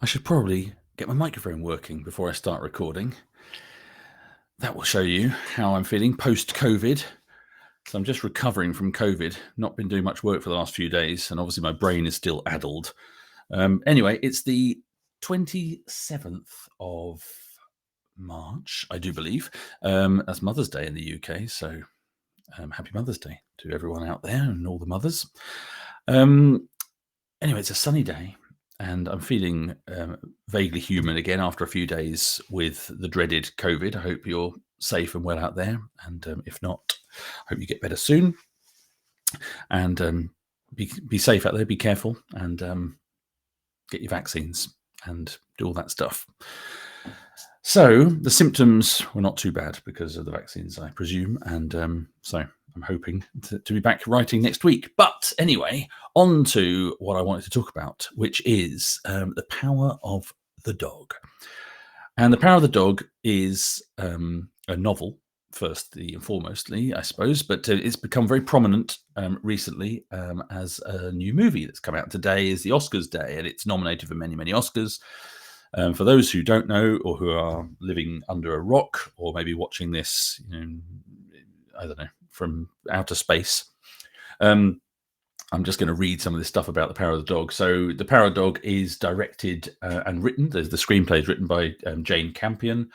I should probably get my microphone working before I start recording. That will show you how I'm feeling post-COVID. So I'm just recovering from COVID, not been doing much work for the last few days, and obviously my brain is still addled. Anyway, it's the 27th of March, I do believe. That's Mother's Day in the UK, so happy Mother's Day to everyone out there and all the mothers. Anyway, it's a sunny day, and I'm feeling vaguely human again after a few days with the dreaded COVID. I hope you're safe and well out there, and if not, I hope you get better soon. And be safe out there, be careful, and get your vaccines and do all that stuff. So the symptoms were not too bad because of the vaccines, I presume, and so I'm hoping to be back writing next week. But anyway, on to what I wanted to talk about, which is the power of the dog. And the power of the dog is a novel, firstly and foremostly, I suppose, but it's become very prominent recently as a new movie that's come out. Today is the Oscars day, and it's nominated for many, many Oscars. For those who don't know, or who are living under a rock, or maybe watching this, I don't know, from outer space, I'm just going to read some of this stuff about The Power of the Dog. So The Power of the Dog is directed and written. The screenplay is written by Jane Campion.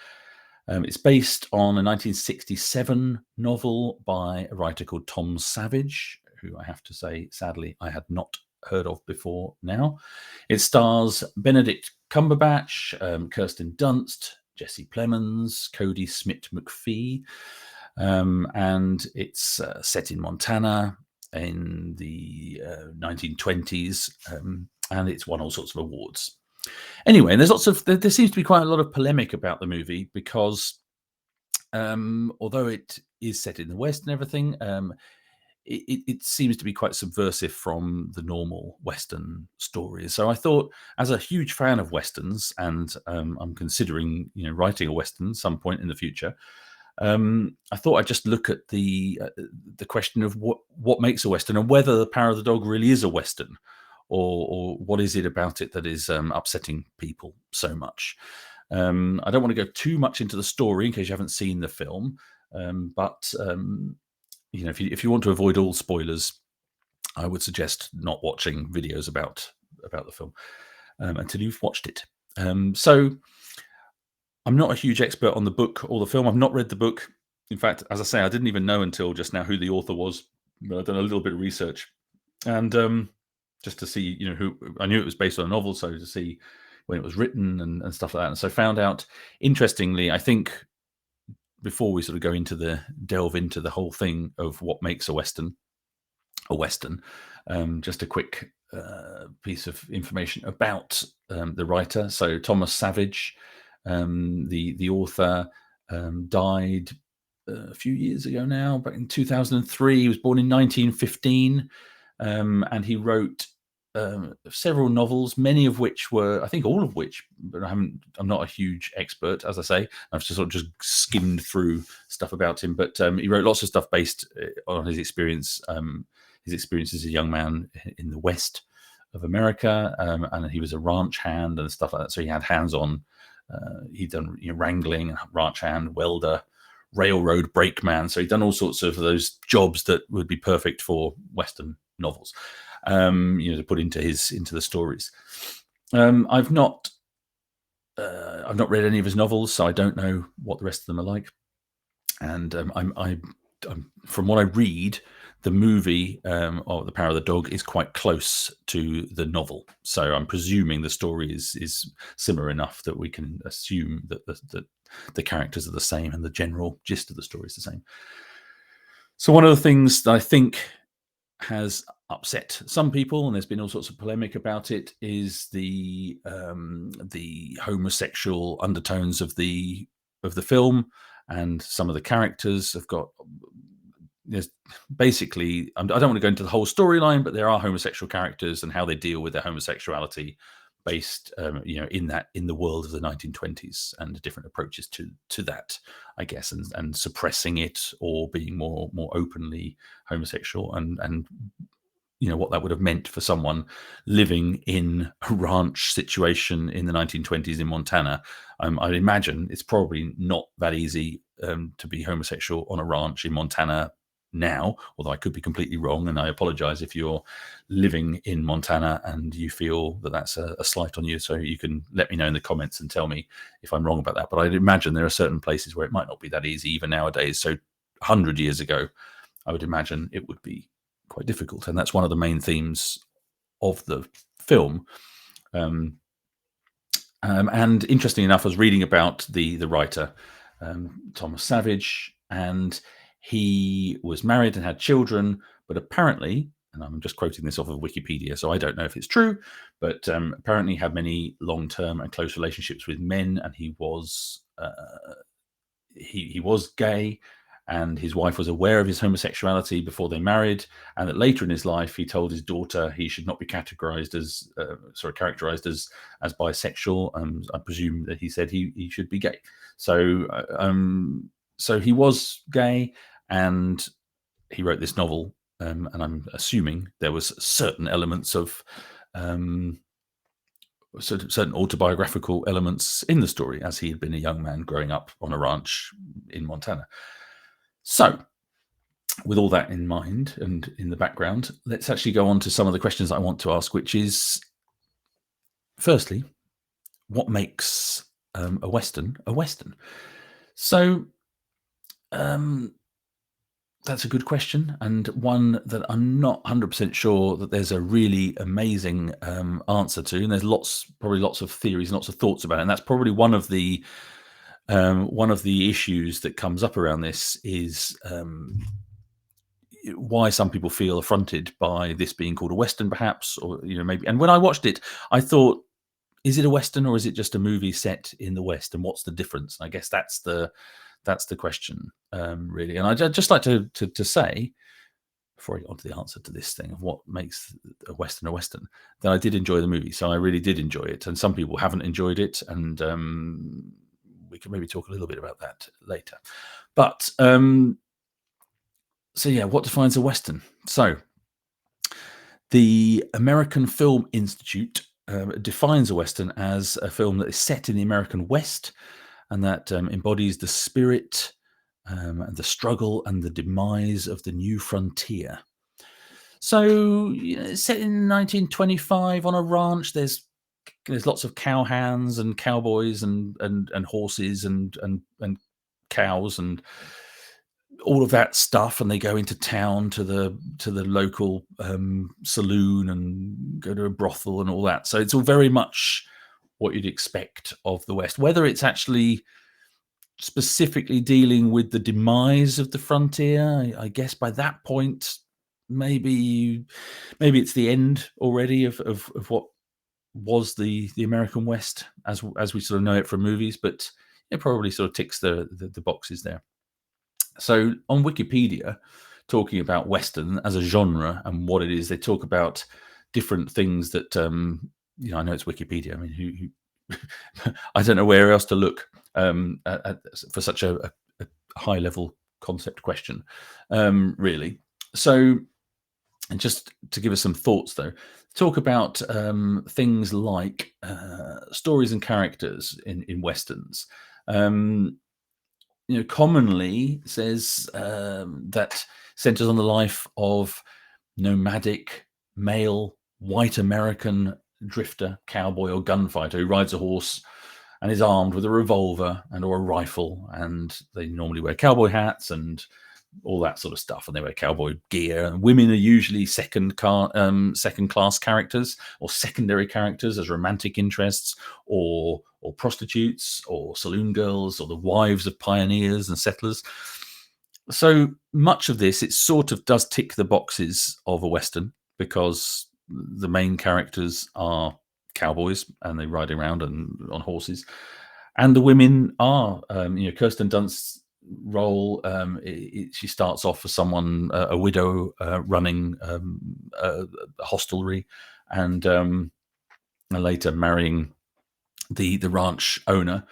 It's based on a 1967 novel by a writer called Tom Savage, who I have to say, sadly, I had not heard of before now. It stars Benedict Cumberbatch, Kirsten Dunst, Jesse Plemons, Cody Smith-McPhee, and it's set in Montana in the 1920s, and it's won all sorts of awards. Anyway, and there seems to be quite a lot of polemic about the movie because although it is set in the West and everything, it seems to be quite subversive from the normal Western stories. So I thought, as a huge fan of Westerns, and I'm considering writing a Western some point in the future, I thought I'd just look at the question of what makes a Western and whether The Power of the Dog really is a Western, or what is it about it that is upsetting people so much. I don't want to go too much into the story in case you haven't seen the film, but if you want to avoid all spoilers, I would suggest not watching videos about the film until you've watched it. So I'm not a huge expert on the book or the film. I've not read the book. In fact, as I say, I didn't even know until just now who the author was, but I've done a little bit of research, and just to see, who. I knew it was based on a novel, so to see when it was written and stuff like that. And so found out, interestingly, I think, before we sort of delve into the whole thing of what makes a Western, just a quick piece of information about the writer. So Thomas Savage, the author, died a few years ago now, but in 2003. He was born in 1915, and he wrote several novels, many of which were, I think all of which, but I'm not a huge expert, as I say. I've just skimmed through stuff about him, but he wrote lots of stuff based on his experience as a young man in the West of America, and he was a ranch hand and stuff like that. So he had hands-on. He'd done wrangling, ranch hand, welder, railroad brakeman. So he'd done all sorts of those jobs that would be perfect for Western novels. To put into the stories. I've not read any of his novels, so I don't know what the rest of them are like. And I'm from what I read, the movie of The Power of the Dog is quite close to the novel. So I'm presuming the story is similar enough that we can assume that the characters are the same and the general gist of the story is the same. So one of the things that I think has upset some people, and there's been all sorts of polemic about it, is the homosexual undertones of the film, and some of the characters have got. There's basically, I don't want to go into the whole storyline, but there are homosexual characters and how they deal with their homosexuality based, in the world of the 1920s, and different approaches to that, I guess, and suppressing it or being more openly homosexual, and what that would have meant for someone living in a ranch situation in the 1920s in Montana. I'd imagine it's probably not that easy to be homosexual on a ranch in Montana now, although I could be completely wrong, and I apologize if you're living in Montana and you feel that that's a slight on you. So you can let me know in the comments and tell me if I'm wrong about that. But I'd imagine there are certain places where it might not be that easy even nowadays. So 100 years ago, I would imagine it would be quite difficult, and that's one of the main themes of the film. And interesting enough, I was reading about the writer, Thomas Savage, and he was married and had children, but apparently, and I'm just quoting this off of Wikipedia, so I don't know if it's true, but apparently had many long-term and close relationships with men, and he was gay, and his wife was aware of his homosexuality before they married, and that later in his life he told his daughter he should not be characterized as bisexual. I presume that he said he should be gay. So he was gay, and he wrote this novel, and I'm assuming there was certain elements of certain autobiographical elements in the story, as he had been a young man growing up on a ranch in Montana. So, with all that in mind and in the background, let's actually go on to some of the questions I want to ask, which is, firstly, what makes a Western a Western? So, that's a good question, and one that I'm not 100% sure that there's a really amazing answer to. And there's probably lots of theories and lots of thoughts about it. And that's probably one of the issues that comes up around this is why some people feel affronted by this being called a Western, perhaps, or maybe. And when I watched it, I thought, is it a Western or is it just a movie set in the West? And what's the difference? And I guess that's the question, really. And I'd just like to say, before I get on to the answer to this thing of what makes a Western, that I did enjoy the movie. So I really did enjoy it. And some people haven't enjoyed it. And we can maybe talk a little bit about that later. But so yeah, what defines a Western? So the American Film Institute defines a Western as a film that is set in the American West and that embodies the spirit and the struggle and the demise of the new frontier. So, it's set in 1925 on a ranch. There's lots of cowhands and cowboys and horses and cows and all of that stuff, and they go into town to the local saloon and go to a brothel and all that. So it's all very much what you'd expect of the West. Whether it's actually specifically dealing with the demise of the frontier, I guess by that point, maybe it's the end already of what was the American West as we sort of know it from movies, but it probably sort of ticks the boxes there. So on Wikipedia, talking about Western as a genre and what it is, they talk about different things that I know it's Wikipedia. I mean, who I don't know where else to look for such a high level concept question, really. So, and just to give us some thoughts, though, talk about things like stories and characters in Westerns. Commonly says that centers on the life of nomadic male white American drifter, cowboy, or gunfighter who rides a horse and is armed with a revolver or a rifle, and they normally wear cowboy hats and all that sort of stuff, and they wear cowboy gear. And women are usually second class characters or secondary characters as romantic interests, or prostitutes, or saloon girls, or the wives of pioneers and settlers. So much of this, it sort of does tick the boxes of a Western, because the main characters are cowboys and they ride around on horses, and the women are, Kirsten Dunst's role. She starts off as someone, a widow, running a hostelry, and later marrying the ranch owner.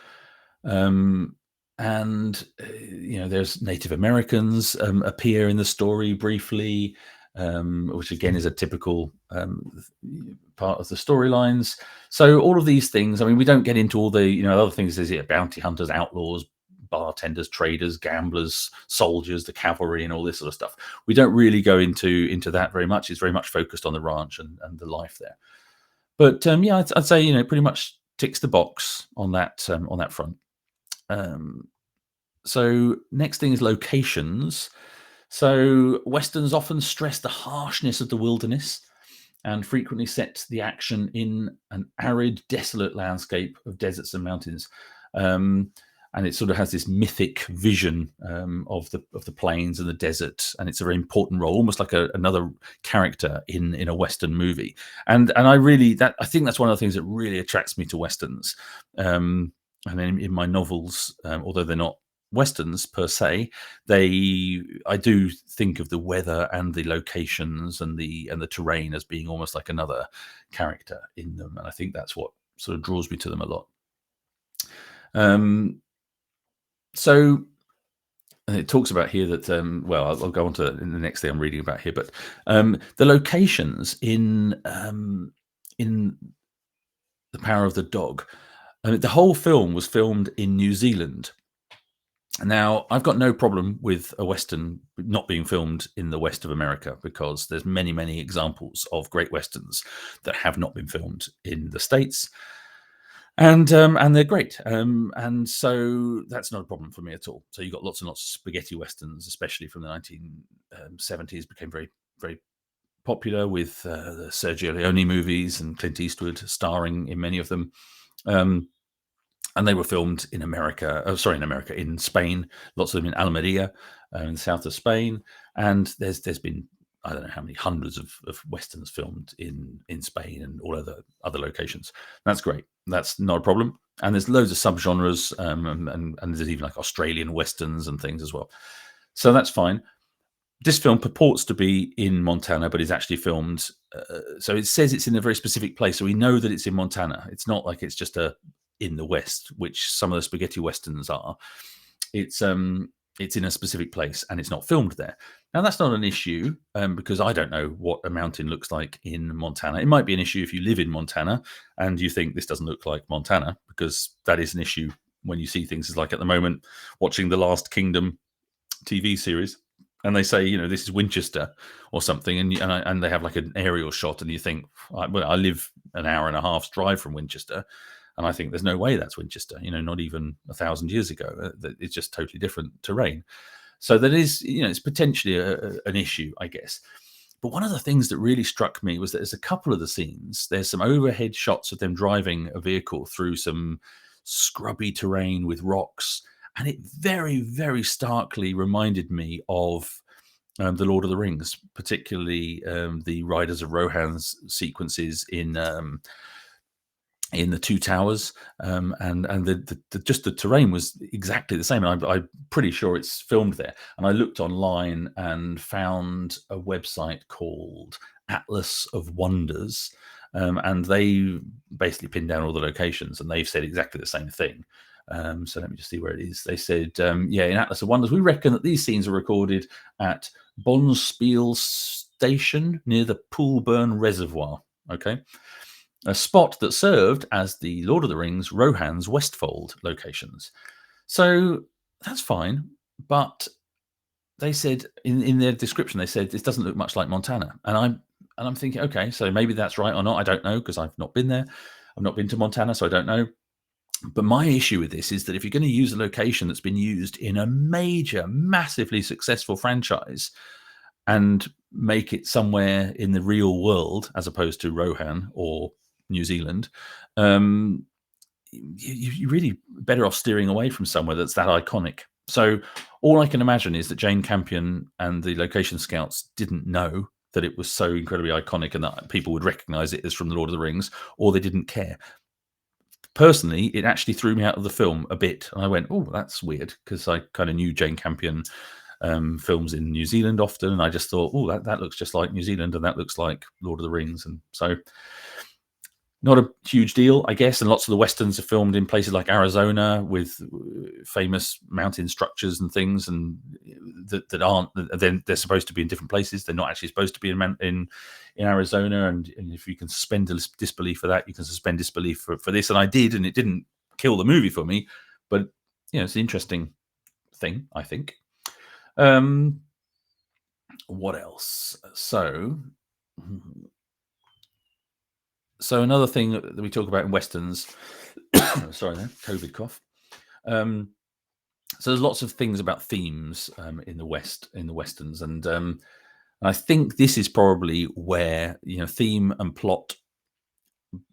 And there's Native Americans appear in the story briefly. which again is a typical part of the storylines. So all of these things, I mean, we don't get into all the other things. There's bounty hunters, outlaws, bartenders, traders, gamblers, soldiers, the cavalry, and all this sort of stuff. We don't really go into that very much. It's very much focused on the ranch and the life there. But yeah, I'd say pretty much ticks the box on that front. So next thing is locations. So westerns often stress the harshness of the wilderness and frequently set the action in an arid, desolate landscape of deserts and mountains. And it sort of has this mythic vision of the plains and the desert, and it's a very important role, almost like another character in a Western movie. And I think that's one of the things that really attracts me to Westerns. And in my novels, although they're not Westerns per se, I do think of the weather and the locations and the terrain as being almost like another character in them, and I think that's what sort of draws me to them a lot. So it talks about here that I'll go on to in the next thing I'm reading about here, but the locations in The Power of the Dog, the whole film was filmed in New Zealand. Now, I've got no problem with a Western not being filmed in the west of America, because there's many, many examples of great Westerns that have not been filmed in the States. And they're great. And so that's not a problem for me at all. So you've got lots and lots of spaghetti Westerns, especially from the 1970s, became very, very popular with the Sergio Leone movies and Clint Eastwood starring in many of them. And they were filmed in in Spain, lots of them in Almeria, in the south of Spain. And there's been, I don't know how many hundreds of Westerns filmed in Spain and all other locations. That's great. That's not a problem. And there's loads of subgenres, and there's even like Australian Westerns and things as well. So that's fine. This film purports to be in Montana, but is actually filmed. So it says it's in a very specific place. So we know that it's in Montana. It's not like it's just in the West, which some of the spaghetti Westerns are. It's in a specific place and it's not filmed there. Now, that's not an issue because I don't know what a mountain looks like in Montana. It might be an issue if you live in Montana and you think this doesn't look like Montana, because that is an issue when you see things like at the moment watching the Last Kingdom TV series, and they say, this is Winchester or something, and they have like an aerial shot, and you think, well, I live an hour and a half's drive from Winchester, and I think there's no way that's Winchester, not even 1,000 years ago. It's just totally different terrain. So that is, it's potentially an issue, I guess. But one of the things that really struck me was that there's a couple of the scenes, there's some overhead shots of them driving a vehicle through some scrubby terrain with rocks. And it very, very starkly reminded me of the Lord of the Rings, particularly the Riders of Rohan's sequences in the Two Towers, and just the terrain was exactly the same. And I'm pretty sure it's filmed there. And I looked online and found a website called Atlas of Wonders, and they basically pinned down all the locations, and they've said exactly the same thing. So let me just see where it is. They said, in Atlas of Wonders, we reckon that these scenes are recorded at Bonspiel Station near the Poolburn Reservoir. Okay. A spot that served as the Lord of the Rings Rohan's Westfold locations. So that's fine. But they said in their description, they said this doesn't look much like Montana. And I'm thinking, okay, so maybe that's right or not. I don't know, because I've not been there. I've not been to Montana, so I don't know. But my issue with this is that if you're going to use a location that's been used in a major, massively successful franchise and make it somewhere in the real world, as opposed to Rohan or New Zealand, you're really better off steering away from somewhere that's that iconic. So all I can imagine is that Jane Campion and the location scouts didn't know that it was so incredibly iconic and that people would recognize it as from the Lord of the Rings, or they didn't care. Personally, it actually threw me out of the film a bit. And I went, oh, that's weird, because I kind of knew Jane Campion films in New Zealand often. And I just thought, oh, that looks just like New Zealand, and that looks like Lord of the Rings. And so Not a huge deal, I guess, and lots of the westerns are filmed in places like Arizona with famous mountain structures and things, and that aren't. Then they're supposed to be in different places. They're not actually supposed to be in Arizona. And if you can suspend disbelief for that, you can suspend disbelief for this. And I did, and it didn't kill the movie for me, but it's an interesting thing, I think. What else? So another thing that we talk about in westerns, sorry, there, COVID cough. So there's lots of things about themes in the westerns, and I think this is probably where theme and plot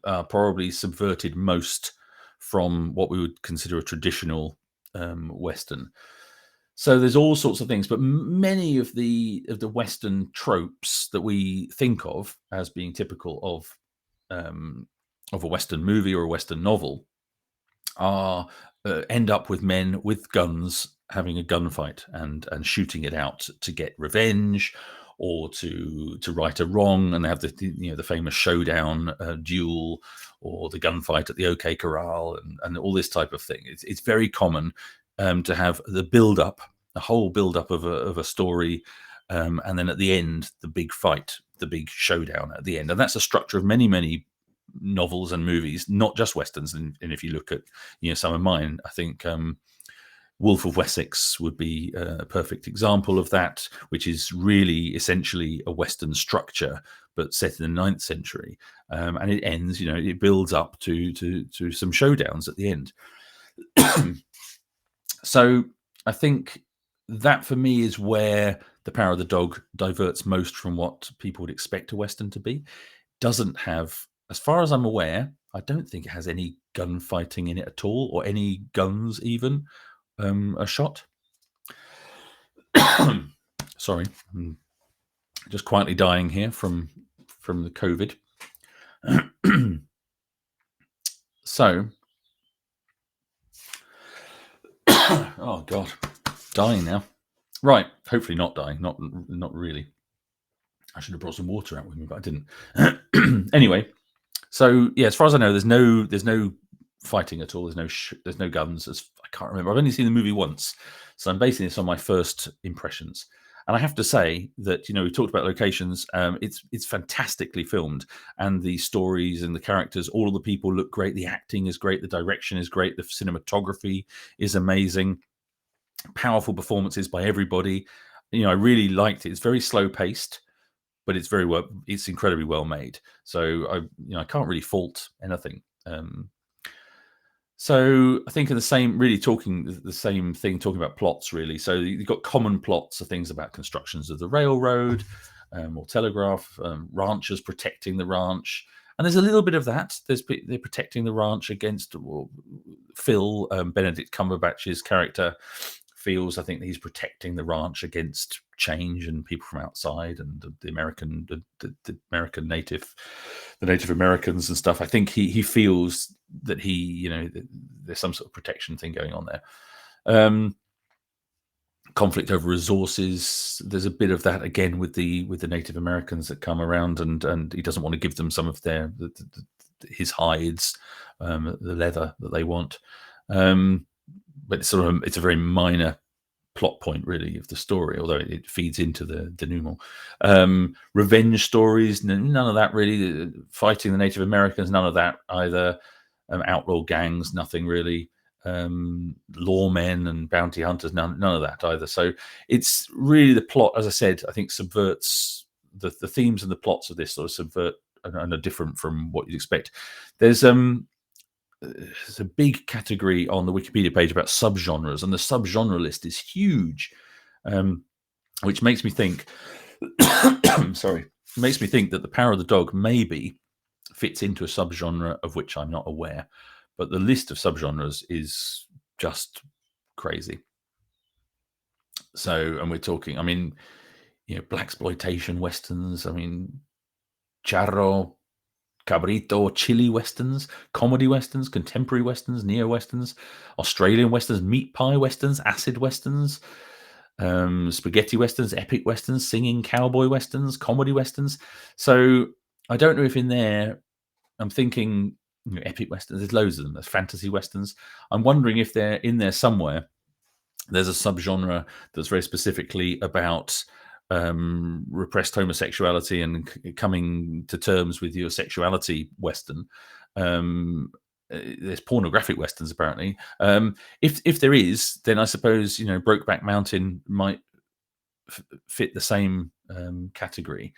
are probably subverted most from what we would consider a traditional western. So there's all sorts of things, but many of the western tropes that we think of as being typical of a western movie or a western novel are end up with men with guns having a gunfight and shooting it out to get revenge or to right a wrong, and they have the famous showdown duel or the gunfight at the OK Corral and all this type of thing. It's very common to have the whole build up of a story, and then at the end the big fight, the big showdown at the end, and that's a structure of many novels and movies, not just westerns. And if you look at some of mine, I think Wolf of Wessex would be a perfect example of that, which is really essentially a western structure but set in the 9th century, and it ends, it builds up to some showdowns at the end. So I think that for me is where The Power of the Dog diverts most from what people would expect a western to be. Doesn't have, as far as I'm aware, I don't think it has any gunfighting in it at all, or any guns even a shot. Sorry, I'm just quietly dying here from the COVID. So, oh God, dying now. Right, hopefully not dying. Not really. I should have brought some water out with me, but I didn't. Anyway, so yeah, as far as I know, there's no fighting at all. There's no guns. I can't remember. I've only seen the movie once, so I'm basing this on my first impressions. And I have to say that we talked about locations. It's fantastically filmed, and the stories and the characters, all of the people look great. The acting is great. The direction is great. The cinematography is amazing. Powerful performances by everybody. I really liked it. It's very slow paced, but it's incredibly well made. So I can't really fault anything. So I think talking about plots really. So you've got common plots of things about constructions of the railroad or telegraph, ranchers protecting the ranch. And there's a little bit of that. They're protecting the ranch against Phil, Benedict Cumberbatch's character feels, I think, that he's protecting the ranch against change and people from outside and the American Native Americans and stuff. I think he feels that there's some sort of protection thing going on there. Conflict over resources. There's a bit of that again with the Native Americans that come around, and he doesn't want to give them some of his hides, the leather that they want. But it's a very minor plot point really of the story, although it feeds into the denouement. Revenge stories, none of that really. Fighting the Native Americans, none of that either. Outlaw gangs, nothing really. Lawmen and bounty hunters, none of that either. So it's really the plot, as I said, I think subverts the themes and the plots of this sort of subvert and are different from what you'd expect. There's a big category on the Wikipedia page about subgenres, and the subgenre list is huge, which makes me think makes me think that The Power of the Dog maybe fits into a subgenre of which I'm not aware, but the list of subgenres is just crazy. So, and we're talking, blaxploitation westerns, charro, cabrito, chili westerns, comedy westerns, contemporary westerns, neo westerns, Australian westerns, meat pie westerns, acid westerns, spaghetti westerns, epic westerns, singing cowboy westerns, comedy westerns. So I don't know if in there I'm thinking, epic westerns. There's loads of them. There's fantasy westerns. I'm wondering if they're in there somewhere. There's a subgenre that's very specifically about repressed homosexuality and coming to terms with your sexuality western. There's pornographic westerns apparently. If there is, then I suppose Brokeback Mountain might fit the same category.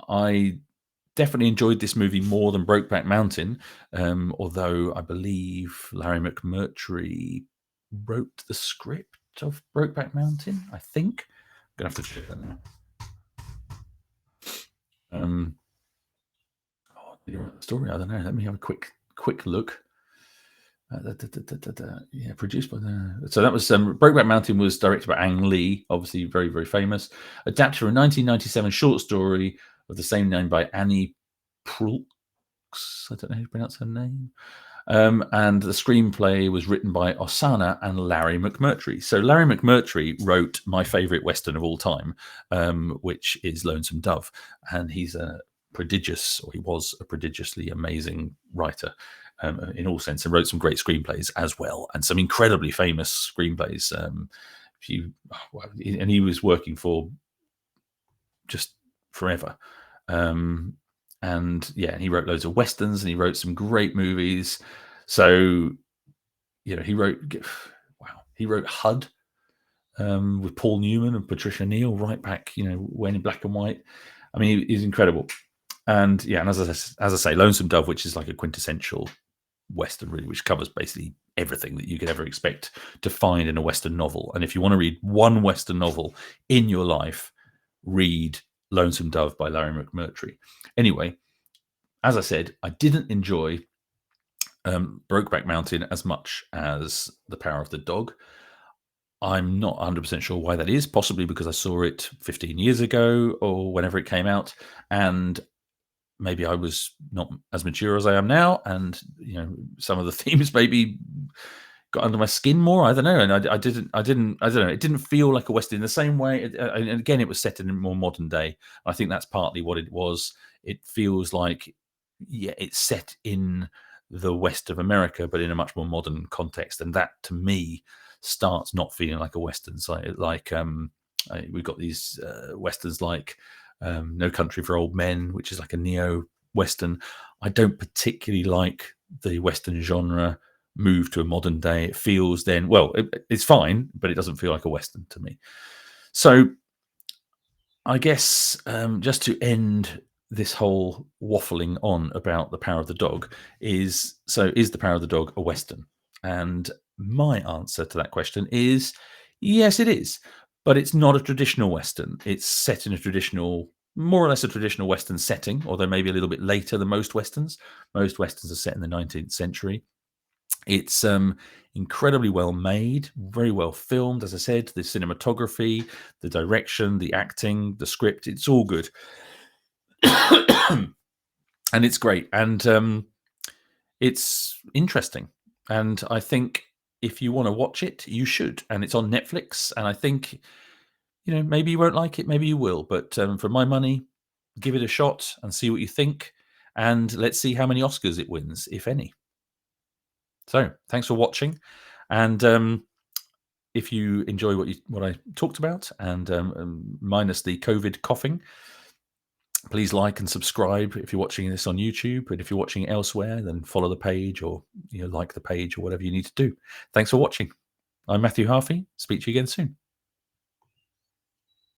I definitely enjoyed this movie more than Brokeback Mountain, although I believe Larry McMurtry wrote the script of Brokeback Mountain. I think I'm gonna have to check that now. Did he write the story? I don't know. Let me have a quick look. Yeah, produced by the. So that was Brokeback Mountain was directed by Ang Lee, obviously very, very famous. Adapted from a 1997 short story of the same name by Annie Proulx. I don't know how to pronounce her name. And the screenplay was written by Osana and Larry McMurtry. So Larry McMurtry wrote my favorite Western of all time, which is Lonesome Dove. And he's a prodigious, or he was a prodigiously amazing writer in all sense, and wrote some great screenplays as well, and some incredibly famous screenplays. And he was working for just forever. And yeah, he wrote loads of westerns, and he wrote some great movies. So he wrote HUD with Paul Newman and Patricia Neal right back when in black and white. I mean, he's incredible. And yeah, and as I say, Lonesome Dove, which is like a quintessential Western, really, which covers basically everything that you could ever expect to find in a Western novel. And if you want to read one Western novel in your life, read Lonesome Dove by Larry McMurtry. Anyway, as I said, I didn't enjoy Brokeback Mountain as much as The Power of the Dog. I'm not 100% sure why that is, possibly because I saw it 15 years ago or whenever it came out, and maybe I was not as mature as I am now, and some of the themes maybe got under my skin more. I don't know, and I don't know. It didn't feel like a Western in the same way. And again, it was set in a more modern day. I think that's partly what it was. It feels like, yeah, it's set in the West of America, but in a much more modern context, and that to me starts not feeling like a Western. So we've got these Westerns like No Country for Old Men, which is like a neo-Western. I don't particularly like the Western genre move to a modern day. It feels then, well, it's fine, but it doesn't feel like a Western to me. So I guess just to end this whole waffling on about The Power of the Dog is The Power of the Dog a Western? And my answer to that question is yes, it is. But it's not a traditional Western. It's set in a traditional, more or less a traditional Western setting, although maybe a little bit later than most Westerns. Most Westerns are set in the 19th century. It's incredibly well made, very well filmed. As I said, the cinematography, the direction, the acting, the script, it's all good. And it's great. And it's interesting. And I think if you want to watch it, you should. And it's on Netflix. And I think, maybe you won't like it, maybe you will. But for my money, give it a shot and see what you think. And let's see how many Oscars it wins, if any. So thanks for watching. And if you enjoy what I talked about, and minus the COVID coughing, please like and subscribe if you're watching this on YouTube. And if you're watching it elsewhere, then follow the page or like the page or whatever you need to do. Thanks for watching. I'm Matthew Harvey. Speak to you again soon.